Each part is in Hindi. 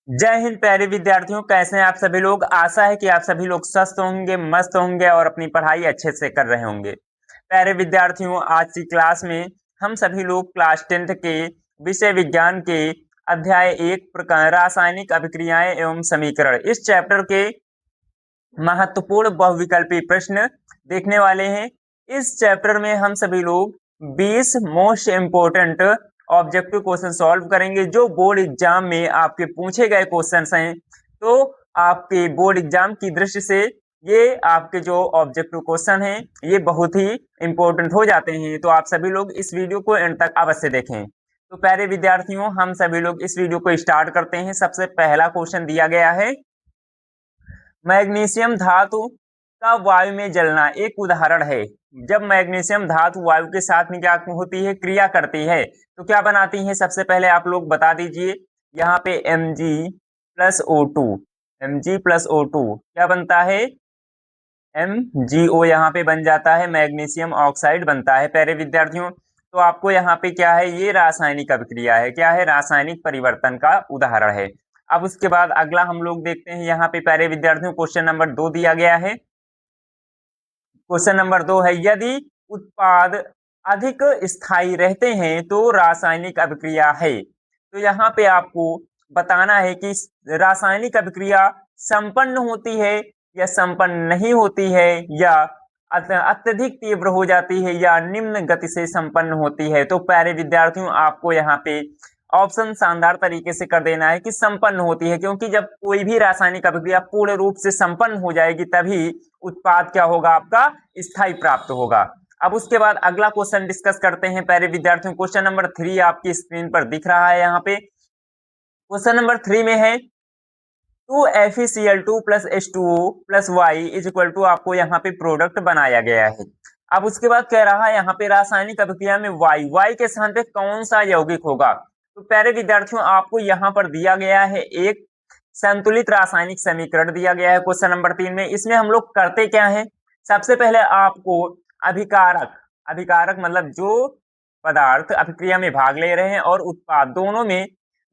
जय हिंद प्यारे विद्यार्थियों, कैसे हैं आप सभी लोग। आशा है कि आप सभी लोग स्वस्थ होंगे, मस्त होंगे और अपनी पढ़ाई अच्छे से कर रहे होंगे। प्यारे विद्यार्थियों, आज की क्लास में हम सभी लोग क्लास 10th के विषय विज्ञान के अध्याय 1 प्रकार रासायनिक अभिक्रियाएं एवं समीकरण इस चैप्टर के महत्वपूर्ण बहुविकल्पी प्रश्न देखने वाले हैं। इस चैप्टर में हम सभी लोग 20 most important objective question solve करेंगे जो बोर्ड एग्जाम में आपके पूछे गए क्वेश्चंस हैं। तो आपके बोर्ड एग्जाम की दृष्टि से ये आपके जो ऑब्जेक्टिव क्वेश्चन हैं ये बहुत ही इंपॉर्टेंट हो जाते हैं। तो आप सभी लोग इस वीडियो को एंड तक अवश्य देखें। तो प्यारे विद्यार्थियों, हम सभी लोग इस वीडियो को स्टार्ट करते हैं। सबसे पहला क्वेश्चन दिया गया है, मैग्नीशियम धातु का वायु में जलना एक उदाहरण है। जब मैग्नीशियम धातु वायु के साथ में क्या होती है, क्रिया करती है, तो क्या बनाती है। सबसे पहले आप लोग बता दीजिए। यहाँ पे Mg+O2, Mg+O2 क्या बनता है, MgO यहाँ पे बन जाता है, मैग्नीशियम ऑक्साइड बनता है। प्यारे विद्यार्थियों, तो आपको यहाँ पे क्या है, ये रासायनिक अभिक्रिया है, क्या है, रासायनिक परिवर्तन का उदाहरण है। अब उसके बाद अगला हम लोग देखते हैं। यहाँ पे प्यारे विद्यार्थियों क्वेश्चन नंबर 2 दिया गया है। क्वेश्चन नंबर 2 है, यदि उत्पाद अधिक स्थायी रहते हैं तो रासायनिक अभिक्रिया है। तो यहाँ पे आपको बताना है कि रासायनिक अभिक्रिया संपन्न होती है या संपन्न नहीं होती है, या अत्यधिक तीव्र हो जाती है, या निम्न गति से संपन्न होती है। तो प्यारे विद्यार्थियों, आपको यहाँ पे ऑप्शन शानदार तरीके से कर देना है कि संपन्न होती है, क्योंकि जब कोई भी रासायनिक अभिक्रिया पूर्ण रूप से संपन्न हो जाएगी तभी उत्पाद क्या होगा, आपका स्थायी प्राप्त होगा। अब उसके बाद अगला क्वेश्चन डिस्कस करते हैं प्यारे विद्यार्थियों। क्वेश्चन नंबर 3 आपकी स्क्रीन पर दिख रहा है। यहाँ पे क्वेश्चन नंबर 3 में है 2FeCl2 plus H2O plus Y is equal to, आपको यहाँ पे प्रोडक्ट बनाया गया है। अब उसके बाद कह रहा है यहाँ पे रासायनिक अभिक्रिया में Y के स्थान पे कौन सा यौगिक होगा। तो प्यारे विद्यार्थियों, आपको यहाँ पर दिया गया है एक संतुलित रासायनिक समीकरण दिया गया है क्वेश्चन नंबर 3 में। इसमें हम लोग करते क्या है, सबसे पहले आपको अभिकारक, अभिकारक मतलब जो पदार्थ अभिक्रिया में भाग ले रहे हैं और उत्पाद दोनों में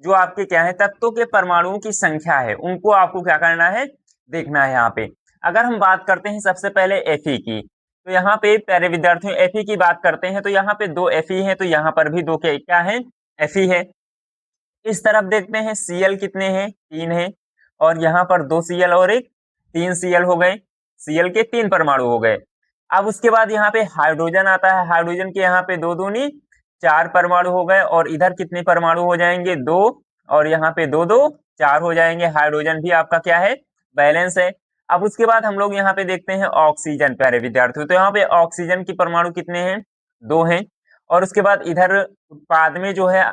जो आपके क्या है तत्वों के परमाणुओं की संख्या है, उनको आपको क्या करना है, देखना है। यहाँ पे अगर हम बात करते हैं सबसे पहले Fe की, तो यहाँ पे प्यारे विद्यार्थियों Fe की बात करते हैं तो यहाँ पे 2 Fe है, तो यहाँ पर भी 2 क्या है, Fe है। इस तरफ देखते हैं Cl कितने हैं, 3 है, और यहाँ पर 2 Cl और एक 3 Cl हो गए, Cl के 3 परमाणु हो गए। अब उसके बाद यहाँ पे हाइड्रोजन आता है, हाइड्रोजन के यहाँ पे 2 दूनी 4 परमाणु हो गए, और इधर कितने परमाणु हो जाएंगे, 2, और यहाँ पे 2 2 4 हो जाएंगे। हाइड्रोजन भी आपका क्या है, बैलेंस है। अब उसके बाद हम लोग यहाँ पे देखते हैं ऑक्सीजन प्यारे विद्यार्थियों, तो यहाँ पे ऑक्सीजन की परमाणु कितने हैं, 2 हैं, और उसके बाद इधर उत्पाद में जो है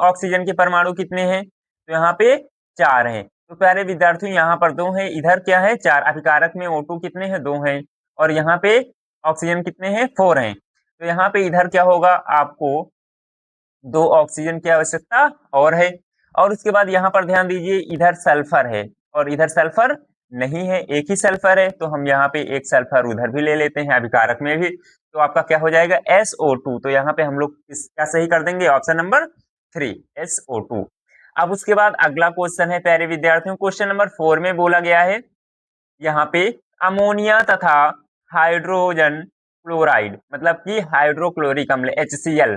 ऑक्सीजन के परमाणु कितने हैं, तो यहाँ पे 4 हैं। तो प्यारे विद्यार्थियों, यहाँ पर 2 हैं, इधर क्या है 4, अभिकारक में O2 कितने हैं, 2 हैं, और यहाँ पे ऑक्सीजन कितने हैं, 4 हैं। तो यहाँ पे इधर क्या होगा, आपको 2 ऑक्सीजन की आवश्यकता और है। और उसके बाद यहाँ पर ध्यान दीजिए, इधर सल्फर है और इधर सल्फर नहीं है, एक ही सल्फर है, तो हम यहाँ पे एक सल्फर उधर भी ले लेते हैं अभिकारक में भी, तो आपका क्या हो जाएगा, SO2। तो यहाँ पे हम लोग क्या सही कर देंगे, ऑप्शन नंबर 3 SO2। अब उसके बाद अगला क्वेश्चन है प्यारे विद्यार्थियों, क्वेश्चन नंबर 4 में बोला गया है यहाँ पे अमोनिया तथा हाइड्रोजन क्लोराइड मतलब कि हाइड्रोक्लोरिक अम्ल HCl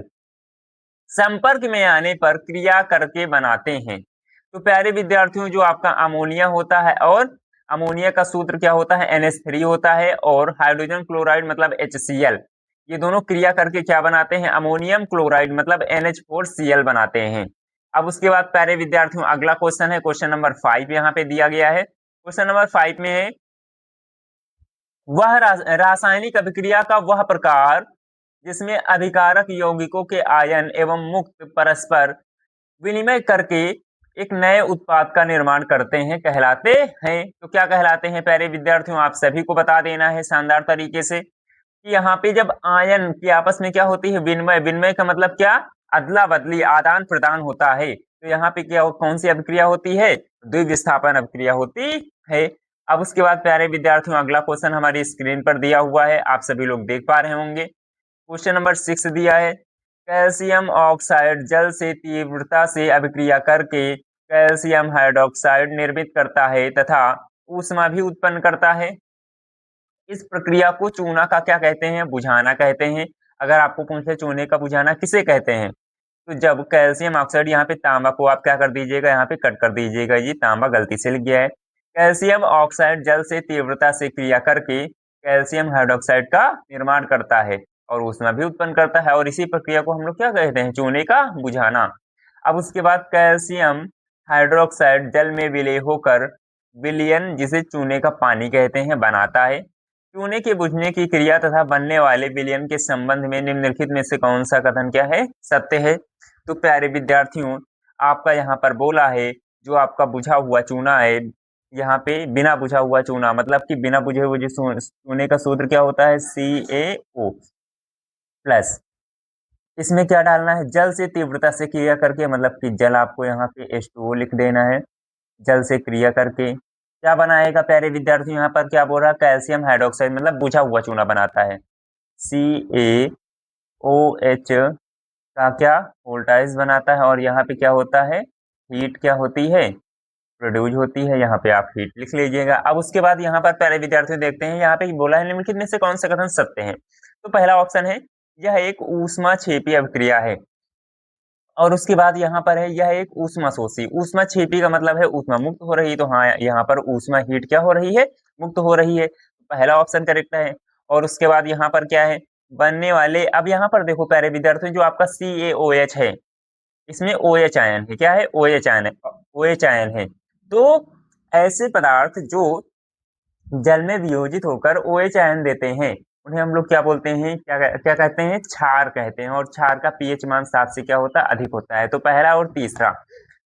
संपर्क में आने पर क्रिया करके बनाते हैं। तो प्यारे विद्यार्थियों, जो आपका अमोनिया होता है, और अमोनिया का सूत्र क्या होता है, NH3 होता है, और हाइड्रोजन क्लोराइड मतलब HCl, ये दोनों क्रिया करके क्या बनाते हैं, अमोनियम क्लोराइड मतलब NH4Cl बनाते हैं। अब उसके बाद प्यारे विद्यार्थियों अगला क्वेश्चन है, क्वेश्चन नंबर 5 यहाँ पे दिया गया है। क्वेश्चन नंबर 5 में है, वह रासायनिक अभिक्रिया का वह प्रकार जिसमें अभिकारक यौगिकों के आयन एवं मुक्त परस्पर विनिमय करके एक नए उत्पाद का निर्माण करते हैं कहलाते हैं। तो क्या कहलाते हैं प्यारे विद्यार्थियों, आप सभी को बता देना है शानदार तरीके से कि यहाँ पे जब आयन की आपस में क्या होती है, विनिमय, विनिमय का मतलब क्या, अदला बदली, आदान प्रदान होता है। तो यहाँ पे क्या कौन सी अभिक्रिया होती है, द्विविस्थापन अभिक्रिया होती है। अब उसके बाद प्यारे विद्यार्थियों अगला क्वेश्चन हमारी स्क्रीन पर दिया हुआ है, आप सभी लोग देख पा रहे होंगे। क्वेश्चन नंबर 6 दिया है, कैल्शियम ऑक्साइड जल से तीव्रता से अभिक्रिया करके कैल्शियम हाइड्रोक्साइड निर्मित करता है तथा ऊष्मा भी उत्पन्न करता है। इस प्रक्रिया को चूना का क्या कहते हैं? बुझाना कहते हैं। अगर आपको पूछे चूने का बुझाना किसे कहते हैं, तो जब कैल्शियम ऑक्साइड, यहाँ पे तांबा को आप क्या कर दीजिएगा, यहाँ पे कट कर दीजिएगा, ये तांबा गलती से लिख गया है। कैल्शियम ऑक्साइड जल से तीव्रता से क्रिया करके कैल्शियम हाइड्रोक्साइड का निर्माण करता है और ऊष्मा भी उत्पन्न करता है, और इसी प्रक्रिया को हम लोग क्या कहते हैं? चूने का बुझाना। अब उसके बाद कैल्शियम हाइड्रोक्साइड जल में विलय होकर विलयन, जिसे चूने का पानी कहते हैं, बनाता है। चूने के बुझने की क्रिया तथा बनने वाले विलयन के संबंध में निम्नलिखित में से कौन सा कथन क्या है? सत्य है। तो प्यारे विद्यार्थियों, आपका यहाँ पर बोला है जो आपका बुझा हुआ चूना है, यहाँ पे बिना बुझा हुआ चूना, मतलब कि बिना बुझे हुए चूने का सूत्र क्या होता है? CaO plus. इसमें क्या डालना है? जल से तीव्रता से क्रिया करके, मतलब कि जल आपको यहाँ पे H2O लिख देना है। जल से क्रिया करके क्या बनाएगा प्यारे विद्यार्थियों? यहाँ पर क्या बोल रहा है? कैल्शियम हाइड्रोक्साइड, मतलब बुझा हुआ चूना बनाता है। CaOH का क्या? वोल्टाइज बनाता है, और यहाँ पे क्या होता है? हीट क्या होती है? प्रोड्यूस होती है। यहाँ पे आप हीट लिख लीजिएगा। अब उसके बाद यहाँ पर प्यारे विद्यार्थियों देखते हैं, यहाँ पे बोला है निम्नलिखित में से कौन सा कथन सत्य है? तो पहला ऑप्शन है, यह एक ऊष्माक्षेपी अभिक्रिया है। और उसके बाद यहाँ पर है, यह एक ऊष्माशोषी। ऊष्माक्षेपी का मतलब है ऊष्मा मुक्त हो रही है, तो हाँ, यहाँ पर ऊष्मा हीट क्या हो रही है? मुक्त हो रही है। पहला ऑप्शन करेक्ट है। और उसके बाद यहाँ पर क्या है? बनने वाले। अब यहाँ पर देखो प्यारे विद्यार्थियों, जो आपका CaOH है, इसमें OH आयन है। क्या है? OH आयन है। OH आयन है। तो ऐसे पदार्थ जो जल में वियोजित होकर OH आयन देते हैं, उन्हें हम लोग क्या बोलते हैं? क्या कहते हैं? क्षार कहते हैं। और क्षार का pH मान 7 से क्या होता है? अधिक होता है। तो पहला और तीसरा,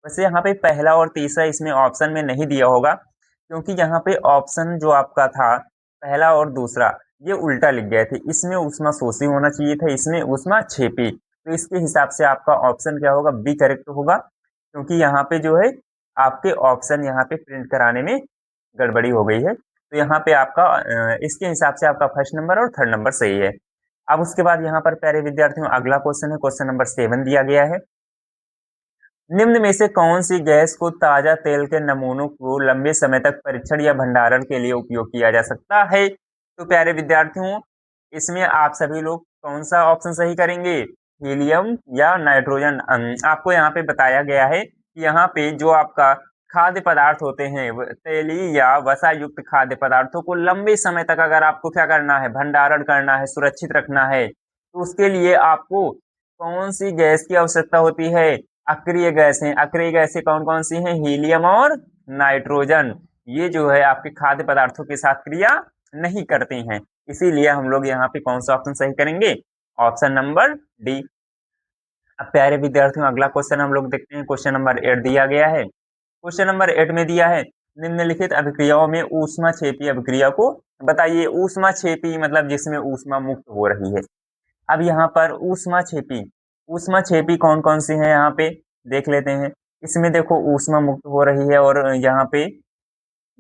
वैसे यहाँ पे पहला और तीसरा इसमें ऑप्शन में नहीं दिया होगा, क्योंकि यहाँ पे ऑप्शन जो आपका था पहला और दूसरा, ये उल्टा लिख गए थे। इसमें ऊष्मा शोषी होना चाहिए था, इसमें ऊष्मा छेपी। तो इसके हिसाब से आपका ऑप्शन क्या होगा? बी करेक्ट होगा, क्योंकि यहाँ पे जो है आपके ऑप्शन यहाँ पे प्रिंट कराने में गड़बड़ी हो गई है। तो यहाँ पे आपका इसके हिसाब से आपका फर्स्ट नंबर और थर्ड नंबर सही है। अब उसके बाद यहाँ पर प्यारे विद्यार्थियों अगला क्वेश्चन है, क्वेश्चन नंबर 7 दिया गया है। निम्न में से कौन सी गैस को ताजा तेल के नमूनों को लंबे समय तक परीक्षण या भंडारण के लिए उपयोग किया जा सकता है? तो प्यारे विद्यार्थियों, इसमें आप सभी लोग कौन सा ऑप्शन सही करेंगे? हीलियम या नाइट्रोजन? आपको यहाँ पे बताया गया है कि यहाँ पे जो आपका खाद्य पदार्थ होते हैं, तेली या वसा युक्त खाद्य पदार्थों को लंबे समय तक अगर आपको क्या करना है? भंडारण करना है, सुरक्षित रखना है, तो उसके लिए आपको कौन सी गैस की आवश्यकता होती है? अक्रिय गैसें। अक्रिय गैसें कौन कौन सी हैं? हीलियम और नाइट्रोजन। ये जो है आपके खाद्य पदार्थों के साथ क्रिया नहीं करती हैं, इसीलिए हम लोग यहाँ पे कौन सा ऑप्शन सही करेंगे? Option number D. अब प्यारे विद्यार्थियों अगला क्वेश्चन हम लोग देखते हैं, क्वेश्चन नंबर 8 दिया गया है। क्वेश्चन नंबर 8 में दिया है, निम्नलिखित अभिक्रियाओं में ऊष्माक्षेपी अभिक्रिया को बताइए। ऊष्माक्षेपी मतलब जिसमें ऊष्मा मुक्त हो रही है। अब यहाँ पर ऊष्माक्षेपी कौन कौन सी है? यहाँ पे देख लेते हैं। इसमें देखो ऊष्मा मुक्त हो रही है, और यहाँ पे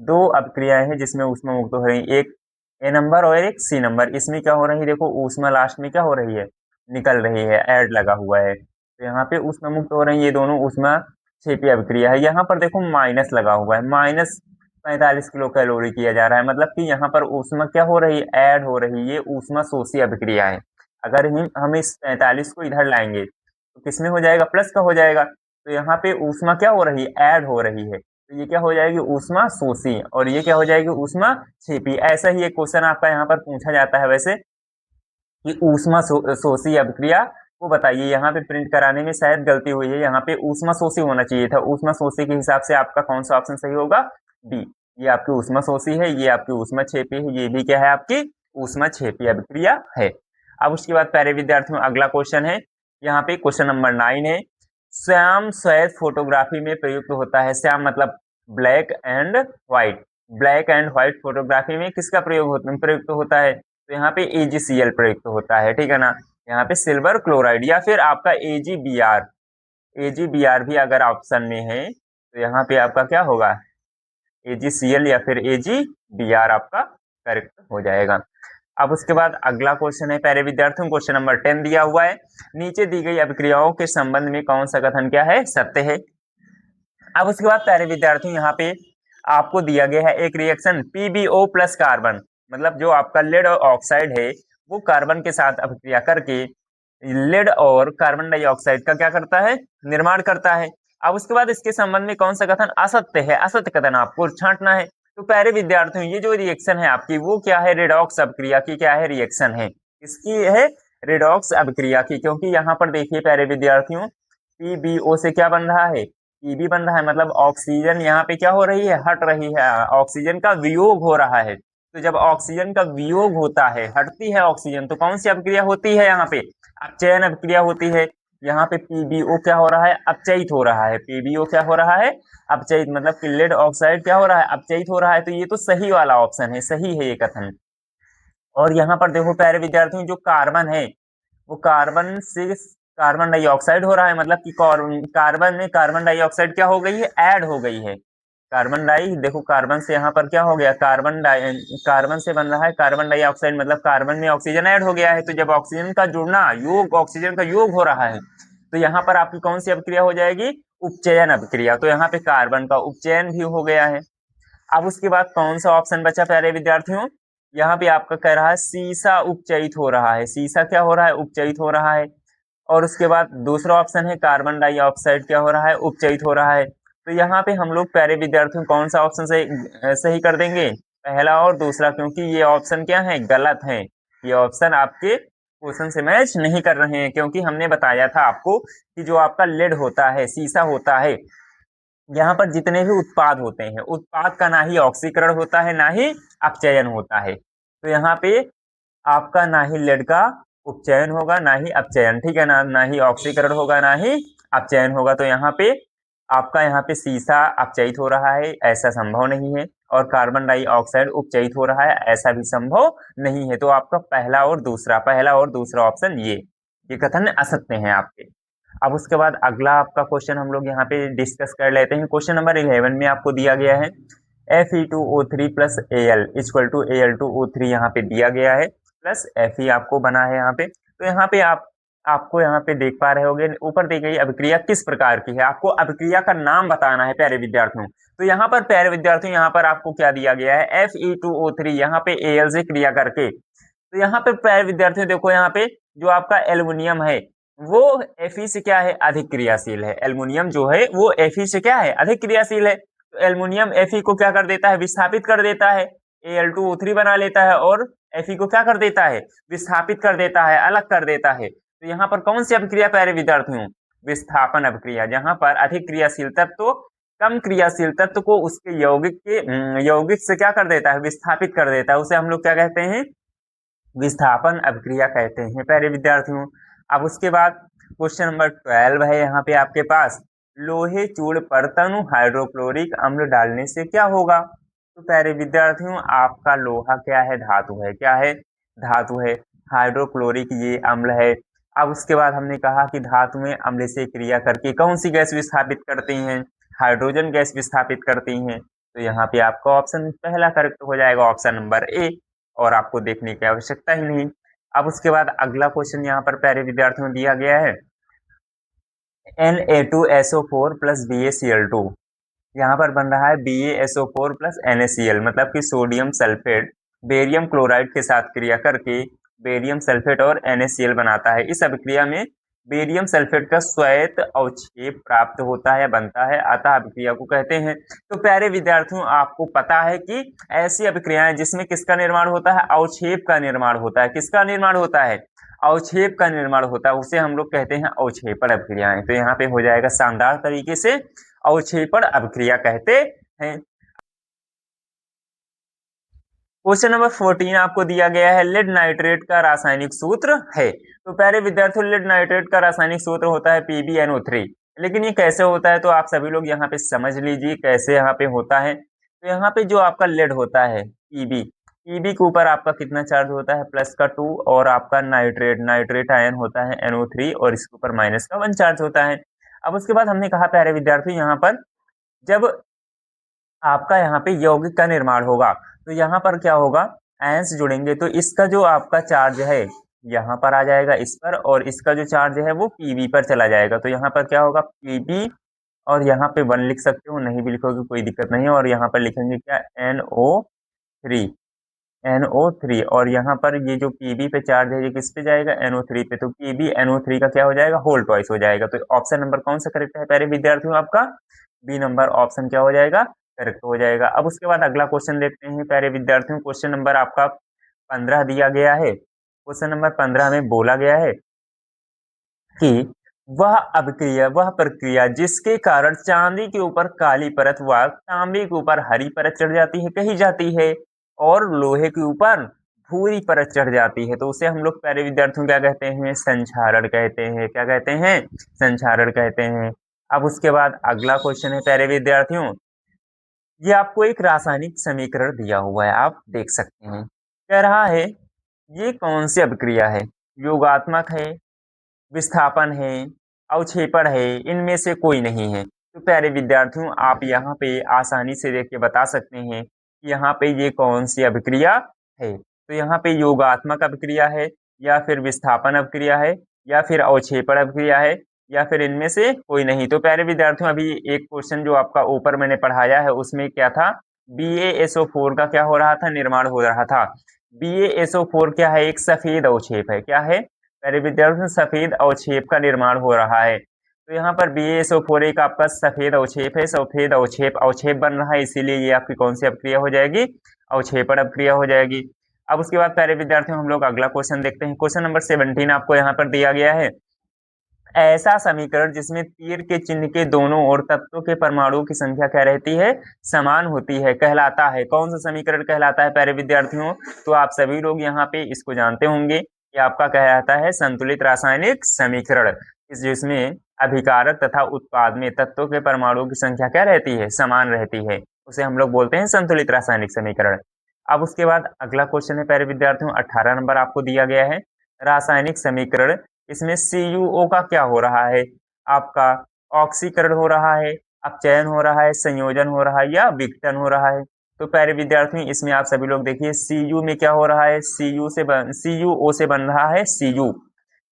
दो अभिक्रियाएं हैं जिसमें ऊष्मा मुक्त हो रही है, एक ए नंबर और एक सी नंबर। इसमें क्या हो रही है? देखो ऊष्मा लास्ट में क्या हो रही है? निकल रही है, ऐड लगा हुआ है, तो यहाँ पे ऊष्मा मुक्त हो रही है। ये दोनों ऊष्मा क्षेपी अभिक्रिया है। यहाँ पर देखो माइनस लगा हुआ है, माइनस 45 किलो कैलोरी किया जा रहा है, मतलब कि यहाँ पर ऊष्मा क्या हो रही है? ऐड हो रही है। ये ऊष्मा शोषी अभिक्रिया है। अगर हम इस 45 को इधर लाएंगे तो किसमें हो जाएगा? प्लस का हो जाएगा। तो यहाँ पे ऊष्मा क्या हो रही है? ऐड हो रही है। तो ये क्या हो जाएगी? ऊष्मा शोषी, और ये क्या हो जाएगी? ऊष्मा क्षेपी। ऐसा ही एक क्वेश्चन आपका यहाँ पर पूछा जाता है वैसे, कि ऊष्मा शोषी अभिक्रिया को बताइए। यहाँ पे प्रिंट कराने में शायद गलती हुई है, यहाँ पे ऊष्मा शोषी होना चाहिए था। ऊष्मा शोषी के हिसाब से आपका कौन सा ऑप्शन सही होगा? डी। ये आपकी ऊष्मा शोषी है, ये आपकी ऊष्मा क्षेपी है, ये भी क्या है? आपकी ऊष्मा क्षेपी अभिक्रिया है। अब उसके बाद प्यारे विद्यार्थियों अगला क्वेश्चन है, यहाँ पे क्वेश्चन नंबर 9 है। श्याम श्वेत फोटोग्राफी में प्रयुक्त होता है। श्याम मतलब black and white. Black and white photography में किसका प्रयुक्त होता है? तो यहाँ पे AgCl प्रयुक्त होता है, ठीक है ना। यहाँ पे सिल्वर क्लोराइड या फिर आपका AgBr। AgBr भी अगर ऑप्शन में है तो यहाँ पे आपका क्या होगा? AgCl या फिर AgBr आपका करेक्ट हो जाएगा। अब उसके बाद अगला क्वेश्चन है प्यारे विद्यार्थियों, क्वेश्चन नंबर 10 दिया हुआ है। नीचे दी गई अभिक्रियाओं के संबंध में कौन सा कथन क्या है? सत्य है। अब उसके बाद प्यारे विद्यार्थियों यहाँ पे आपको दिया गया है एक रिएक्शन PbO प्लस कार्बन, मतलब जो आपका लेड ऑक्साइड है वो कार्बन के साथ अभिक्रिया करके लेड और कार्बन डाइऑक्साइड का क्या करता है, निर्माण करता है। अब उसके बाद इसके संबंध में कौन सा कथन असत्य है, असत्य कथन आपको छांटना है। तो प्यारे विद्यार्थियों ये जो रिएक्शन है आपकी वो क्या है, रेडॉक्स अभिक्रिया की क्या है, रिएक्शन है। इसकी है रेडॉक्स अभिक्रिया की, क्योंकि यहाँ पर देखिए प्यारे विद्यार्थियों PbO से क्या बन रहा है, Pb बन रहा है, मतलब ऑक्सीजन यहाँ पे क्या हो रही है, हट रही है, ऑक्सीजन का वियोग हो रहा है। तो जब ऑक्सीजन का वियोग होता है, हटती है ऑक्सीजन, तो कौन सी अभिक्रिया होती है, यहाँ पे अपचयन अभिक्रिया होती है। यहाँ पे PbO क्या हो रहा है, अपचयित हो रहा है। PbO क्या हो रहा है, अपचयित, मतलब कि लेड ऑक्साइड क्या हो रहा है, अपचयित हो रहा है। तो ये तो सही वाला ऑप्शन है, सही है ये कथन। और यहाँ पर देखो प्यारे विद्यार्थियों जो कार्बन है वो कार्बन से कार्बन डाइऑक्साइड हो रहा है, मतलब कि कार्बन में कार्बन डाइऑक्साइड क्या हो गई है, ऐड हो गई है। कार्बन डाई देखो कार्बन से यहाँ पर क्या हो गया, कार्बन से बन रहा है कार्बन डाइऑक्साइड, मतलब कार्बन में ऑक्सीजन ऐड हो गया है। तो जब ऑक्सीजन का जुड़ना, योग, ऑक्सीजन का योग हो रहा है, तो यहाँ पर आपकी कौन सी अभिक्रिया हो जाएगी, उपचयन अभिक्रिया। तो यहाँ पे कार्बन का उपचयन भी हो गया है। अब उसके बाद कौन सा ऑप्शन बचा प्यारे विद्यार्थियों, यहाँ पे आपका कह रहा है सीसा उपचयित हो रहा है। सीसा क्या हो रहा है, उपचयित हो रहा है। और उसके बाद दूसरा ऑप्शन है कार्बन डाइऑक्साइड क्या हो रहा है, उपचयित हो रहा है। तो यहाँ पे हम लोग प्यारे विद्यार्थियों कौन सा ऑप्शन सही कर देंगे, पहला और दूसरा, क्योंकि ये ऑप्शन क्या है, गलत है। ये ऑप्शन आपके क्वेश्चन से मैच नहीं कर रहे हैं, क्योंकि हमने बताया था आपको कि जो आपका लेड होता है, सीसा होता है, यहाँ पर जितने भी उत्पाद होते हैं, उत्पाद का ना ही ऑक्सीकरण होता है ना ही अपचयन होता है। तो यहाँ पे आपका ना ही लेड का उपचयन होगा ना ही अपचयन, ठीक है ना, ना ही ऑक्सीकरण होगा ना ही अपचयन होगा। तो यहाँ पे आपका यहाँ पे सीसा अपचयित हो रहा है, ऐसा संभव नहीं है। और कार्बन डाइऑक्साइड उपचयित हो रहा है, ऐसा भी संभव नहीं है। तो आपका पहला और दूसरा ऑप्शन ये कथन असत्य हैं आपके। अब उसके बाद अगला आपका क्वेश्चन हम लोग यहाँ पे डिस्कस कर लेते हैं। क्वेश्चन नंबर 11 में आपको दिया गया है Fe2O3 plus Al equal to Al2O3 यहाँ पे दिया गया है, प्लस Fe आपको बना है यहाँ पे। तो यहाँ पे आपको यहाँ पे देख पा रहे होंगे ऊपर दी गई अभिक्रिया किस प्रकार की है, आपको अभिक्रिया का नाम बताना है प्यारे विद्यार्थियों। तो यहाँ पर प्यारे विद्यार्थियों यहाँ पर आपको क्या दिया गया है, Fe2O3 यहाँ पे Al से क्रिया करके। तो यहाँ पे प्यारे विद्यार्थियों देखो यहाँ पे जो आपका एल्युमिनियम है वो Fe से क्या है, अधिक क्रियाशील है। एल्युमिनियम जो है वो Fe से क्या है, अधिक क्रियाशील है। तो एल्युमिनियम Fe को क्या कर देता है, विस्थापित कर देता है, Al2O3 बना लेता है और Fe को क्या कर देता है, विस्थापित कर देता है, अलग कर देता है। तो यहाँ पर कौन सी अभिक्रिया प्यारे विद्यार्थियों, विस्थापन अभिक्रिया, जहां पर अधिक क्रियाशील तत्व कम क्रियाशील तत्व को उसके यौगिक से क्या कर देता है, विस्थापित कर देता है। उसे हम लोग क्या कहते हैं, विस्थापन अभिक्रिया कहते हैं प्यारे विद्यार्थियों। अब उसके बाद क्वेश्चन नंबर 12 है यहाँ पे आपके पास, लोहे चूड़ पर तनु हाइड्रोक्लोरिक अम्ल डालने से क्या होगा। तो प्यारे विद्यार्थियों आपका लोहा क्या है, धातु है, क्या है, धातु है। हाइड्रोक्लोरिक ये अम्ल है। अब उसके बाद हमने कहा कि धातु में अम्ल से क्रिया करके कौन सी गैस विस्थापित करती हैं, हाइड्रोजन गैस विस्थापित करती हैं। तो यहाँ पे आपका ऑप्शन पहला करेक्ट हो जाएगा, ऑप्शन नंबर ए, और आपको देखने की आवश्यकता ही नहीं। अब उसके बाद अगला क्वेश्चन यहाँ पर प्यारे विद्यार्थियों दिया गया है Na2SO4 प्लस BaCl2, यहाँ पर बन रहा है BaSO4 प्लस NaCl, मतलब कि सोडियम सल्फेट बेरियम क्लोराइड के साथ क्रिया करके बेरियम सल्फेट और NaCl बनाता है। इस अभिक्रिया में बेरियम सल्फेट का श्वेत अवक्षेप प्राप्त होता है, बनता है, अतः अभिक्रिया को कहते हैं। तो प्यारे विद्यार्थियों आपको पता है कि ऐसी अभिक्रियाएं जिसमें किसका निर्माण होता है, अवक्षेप का निर्माण होता है। किसका निर्माण होता है, अवक्षेप का निर्माण होता है, उसे हम लोग कहते हैं अवक्षेपण अभिक्रियाएं। तो यहाँ पे हो जाएगा शानदार तरीके से अवक्षेपण अभिक्रिया कहते हैं। क्वेश्चन नंबर 14 आपको दिया गया है, लेड नाइट्रेट का रासायनिक सूत्र है। तो प्यारे विद्यार्थियों लेड नाइट्रेट का रासायनिक सूत्र होता है PbNO3। लेकिन ये कैसे होता है, तो आप सभी लोग यहाँ पे समझ लीजिए कैसे यहाँ पे होता है। तो यहाँ पे जो आपका लेड होता है Pb के ऊपर आपका कितना चार्ज होता है, प्लस का 2, और आपका नाइट्रेट आयन होता है NO3 और इसके ऊपर माइनस का 1 चार्ज होता है। अब उसके बाद हमने कहा प्यारे विद्यार्थी यहाँ पर जब आपका यहाँ पे यौगिक का निर्माण होगा तो यहाँ पर क्या होगा, आयंस जुड़ेंगे तो इसका जो आपका चार्ज है यहाँ पर आ जाएगा इस पर, और इसका जो चार्ज है वो Pb पर चला जाएगा। तो यहाँ पर क्या होगा, Pb और यहाँ पे 1 लिख सकते हो, नहीं भी लिखोगे कोई दिक्कत नहीं है। और यहाँ पर लिखेंगे क्या, NO3, NO3। और यहाँ पर ये जो Pb पे चार्ज है ये किस पे जाएगा, NO3 पे, तो Pb NO3 का क्या हो जाएगा, होल ट्वाइस हो जाएगा। तो ऑप्शन नंबर कौन सा करेक्ट है प्यारे विद्यार्थियों, आपका बी नंबर ऑप्शन क्या हो जाएगा, करेक्ट हो जाएगा। अब उसके बाद अगला क्वेश्चन देखते हैं प्यारे विद्यार्थियों। क्वेश्चन नंबर आपका 15 दिया गया है। क्वेश्चन नंबर 15 में बोला गया है कि वह प्रक्रिया जिसके कारण चांदी के ऊपर काली परत व तांबे के ऊपर हरी परत चढ़ जाती है कही जाती है, और लोहे के ऊपर भूरी परत चढ़ जाती है, तो उसे हम लोग प्यारे विद्यार्थियों क्या कहते हैं, संक्षारण कहते हैं। क्या कहते हैं, संक्षारण कहते हैं। अब उसके बाद अगला क्वेश्चन है प्यारे विद्यार्थियों, ये आपको एक रासायनिक समीकरण दिया हुआ है, आप देख सकते हैं। कह रहा है ये कौन सी अभिक्रिया है, योगात्मक है, विस्थापन है, अवक्षेपण है, इनमें से कोई नहीं है। तो प्यारे विद्यार्थियों आप यहाँ पे आसानी से देख के बता सकते हैं कि यहाँ पे ये कौन सी अभिक्रिया है। तो यहाँ पे योगात्मक अभिक्रिया है, या फिर विस्थापन अभिक्रिया है, या फिर अवक्षेपण अभिक्रिया है, या फिर इनमें से कोई नहीं। तो प्यारे विद्यार्थियों अभी एक क्वेश्चन जो आपका ऊपर मैंने पढ़ाया है उसमें क्या था, BaSO4 का क्या हो रहा था, निर्माण हो रहा था। BaSO4 क्या है, एक सफेद अवक्षेप है। क्या है प्यारे विद्यार्थियों, सफेद अवक्षेप का निर्माण हो रहा है। तो यहाँ पर BaSO4 एक आपका सफेद अवक्षेप है, सफेद अवक्षेप बन रहा है, इसीलिए ये आपकी कौन सी अभिक्रिया हो जाएगी, अवक्षेपण अभिक्रिया हो जाएगी। अब उसके बाद प्यारे विद्यार्थियों हम लोग अगला क्वेश्चन देखते हैं। क्वेश्चन नंबर 17 आपको यहाँ पर दिया गया है, ऐसा समीकरण जिसमें तीर के चिन्ह के दोनों ओर तत्वों के परमाणुओं की संख्या क्या रहती है, समान होती है, कहलाता है। कौन सा समीकरण कहलाता है प्यारे विद्यार्थियों, तो आप सभी लोग यहाँ पे इसको जानते होंगे, ये आपका कहलाता है संतुलित रासायनिक समीकरण, जिसमें अभिकारक तथा उत्पाद में तत्वों के परमाणुओं की संख्या क्या रहती है, समान रहती है, उसे हम लोग बोलते हैं संतुलित रासायनिक समीकरण। अब उसके बाद अगला क्वेश्चन है प्यारे विद्यार्थियों, 18 नंबर आपको दिया गया है, रासायनिक समीकरण, इसमें CuO का क्या हो रहा है, आपका ऑक्सीकरण हो रहा है, अपचयन हो रहा है, संयोजन हो रहा है, या विघटन हो रहा है। तो प्यारे विद्यार्थियों इसमें आप सभी लोग देखिए Cu में क्या हो रहा है, CuO से बन रहा है Cu,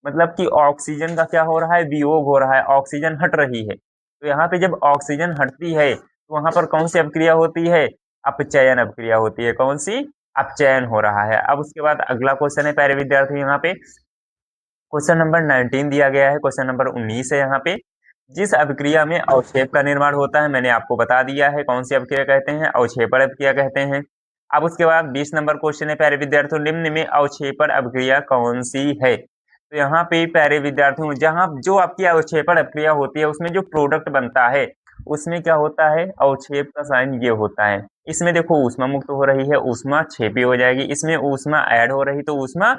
मतलब कि ऑक्सीजन का क्या हो रहा है, वियोग हो रहा है, ऑक्सीजन हट रही है। तो यहाँ पे जब ऑक्सीजन हटती है तो वहां पर कौन सी अभिक्रिया होती है, अपचयन अभिक्रिया होती है। कौन सी, अपचयन हो रहा है। अब उसके बाद अगला क्वेश्चन है प्यारे विद्यार्थी, यहाँ पे क्वेश्चन नंबर 19 दिया गया है, क्वेश्चन नंबर 19 है यहाँ पे, जिस अभिक्रिया में अवक्षेप का निर्माण होता है, मैंने आपको बता दिया है कौन सी अभिक्रिया कहते हैं, अवक्षेपण अभिक्रिया कहते हैं। अब उसके बाद 20 नंबर क्वेश्चन है प्यारे विद्यार्थियों, निम्न में अवक्षेपण अभिक्रिया कौन सी है। तो यहाँ पे प्यारे विद्यार्थियों जहाँ जो आपकी अवक्षेपण अभिक्रिया होती है उसमें जो प्रोडक्ट बनता है उसमें क्या होता है, अवक्षेप का साइन ये होता है। इसमें देखो ऊष्मा मुक्त हो रही है, ऊष्मा क्षेपी हो जाएगी, इसमें ऊष्मा ऐड हो रही तो ऊष्मा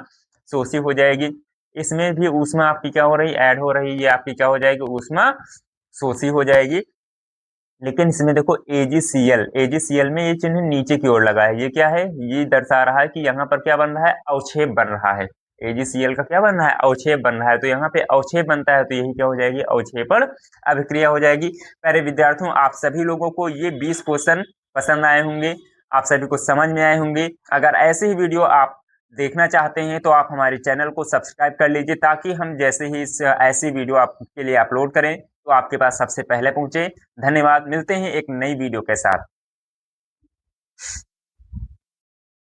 शोषी हो जाएगी, इसमें भी ऊष्मा आपकी क्या हो रही, ऐड हो रही, ये आपकी क्या हो जाएगी, ऊष्मा शोषी हो जाएगी। लेकिन इसमें देखो AgCl में ये चिन्ह नीचे की ओर लगा है, ये क्या है, ये दर्शा रहा है कि यहाँ पर क्या बन रहा है, अवक्षेप बन रहा है। AgCl का क्या बन रहा है, अवक्षेप बन रहा है। तो यहाँ पे अवक्षेप बनता है तो यही क्या हो जाएगी, अवक्षेपण अभिक्रिया हो जाएगी। प्यारे विद्यार्थियों आप सभी लोगों को ये 20 क्वेश्चन पसंद आए होंगे, आप सभी को समझ में आए होंगे। अगर ऐसे ही वीडियो आप देखना चाहते हैं तो आप हमारे चैनल को सब्सक्राइब कर लीजिए, ताकि हम जैसे ही ऐसी वीडियो आपके लिए अपलोड करें तो आपके पास सबसे पहले पहुंचे। धन्यवाद, मिलते हैं एक नई वीडियो के साथ।